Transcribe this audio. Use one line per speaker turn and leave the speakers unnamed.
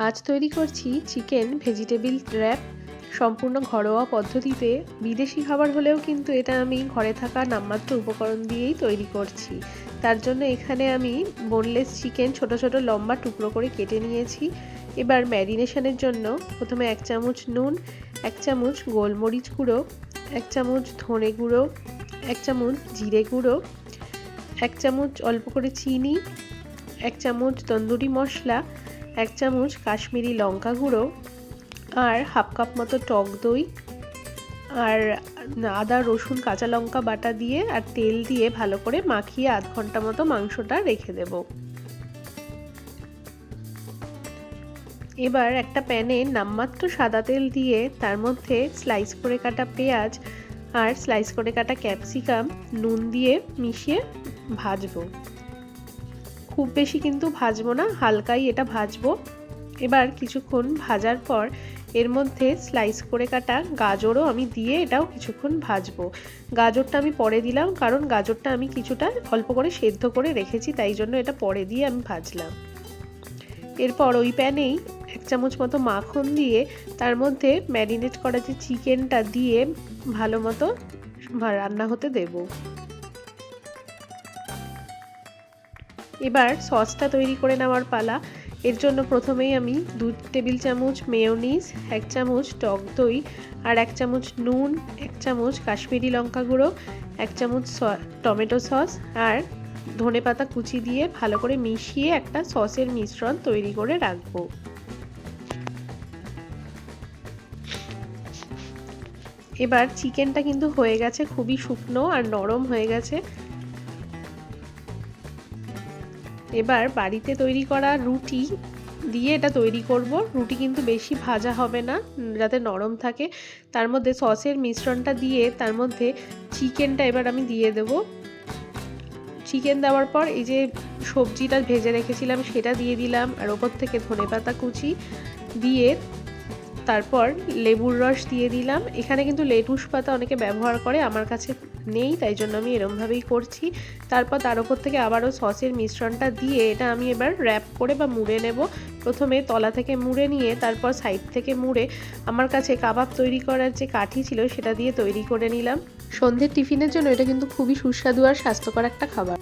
আজ তৈরি করছি চিকেন ভেজিটেবিল র্যাপ। সম্পূর্ণ ঘরোয়া পদ্ধতিতে। বিদেশি খাবার হলেও কিন্তু এটা আমি ঘরে থাকা নামমাত্র উপকরণ দিয়েই তৈরি করছি। তার জন্য এখানে আমি বোনলেস চিকেন ছোট ছোট লম্বা টুকরো করে কেটে নিয়েছি। এবার ম্যারিনেশনের জন্য প্রথমে 1 চামচ নুন, 1 চামচ গোলমরিচ গুঁড়ো, 1 চামচ ধনে গুঁড়ো, 1 চামচ জিরে গুঁড়ো, 1 চামচ অল্প করে চিনি, 1 চামচ তন্দুরি মশলা, 1 চামচ কাশ্মীরি লঙ্কা গুঁড়ো আর হাফ কাপ মতো টক দই আর আদা রসুন কাঁচা লঙ্কা বাটা দিয়ে আর তেল দিয়ে ভালো করে মাখিয়ে আধ ঘন্টা মতো মাংসটা রেখে দেব। এবার একটা প্যানে নামমাত্র সাদা তেল দিয়ে তার মধ্যে স্লাইস করে কাটা পেঁয়াজ আর স্লাইস করে কাটা ক্যাপসিকাম নুন দিয়ে মিশিয়ে ভাজবো। খুব বেশি কিন্তু ভাজবো না, হালকাই এটা ভাজবো। এবার কিছুক্ষণ ভাজার পর এর মধ্যে স্লাইস করে কাটা গাজরও আমি দিয়ে এটাও কিছুক্ষণ ভাজবো। গাজরটা আমি পরে দিলাম, কারণ গাজরটা আমি কিছুটা অল্প করে সেদ্ধ করে রেখেছি, তাই জন্য এটা পরে দিয়ে আমি ভাজলাম। এরপর ওই প্যানেই 1 চামচ মতো মাখন দিয়ে তার মধ্যে ম্যারিনেট করা যে চিকেনটা দিয়ে ভালো মতো রান্না হতে দেবো। এবার সসটা তৈরি করে নেওয়ার পালা। এর জন্য প্রথমেই আমি 2 টেবিল চামচ মেয়োনিজ, 1 চামচ টক দই আর 1 চামচ নুন, 1 চামচ কাশ্মীরি লঙ্কা গুঁড়ো, 1 চামচ টমেটো সস আর ধনেপাতা কুচি দিয়ে ভালো করে মিশিয়ে একটা সসের মিশ্রণ তৈরি করে রাখবো। এবার চিকেনটা কিন্তু হয়ে গেছে, খুবই শুকনো আর নরম হয়ে গেছে। এবার বাড়িতে তৈরি করা রুটি দিয়ে এটা তৈরি করব। রুটি কিন্তু বেশি ভাজা হবে না, যাতে নরম থাকে। তার মধ্যে সসের মিশ্রণটা দিয়ে তার মধ্যে চিকেনটা এবার আমি দিয়ে দেব। চিকেন দেওয়ার পর এই যে সবজিটা ভেজে রেখেছিলাম সেটা দিয়ে দিলাম আর ওপর থেকে ধনেপাতা কুচি দিয়ে তারপর লেবুর রস দিয়ে দিলাম। এখানে কিন্তু লেটুস পাতা অনেকে ব্যবহার করে, আমার কাছে নেই, তাই জন্য আমি এরমভাবেই করছি। তারপর তার উপর থেকে আবারও সসের মিশ্রণটা দিয়ে এটা আমি এবার র্যাপ করে বা মুড়ে নেব। প্রথমে তলা থেকে মুড়ে নিয়ে তারপর সাইড থেকে মুড়ে আমার কাছে কাবাব তৈরি করার যে কাঠি ছিল সেটা দিয়ে তৈরি করে নিলাম। সন্ধ্যের টিফিনের জন্য এটা কিন্তু খুবই সুস্বাদু আর স্বাস্থ্যকর একটা খাবার।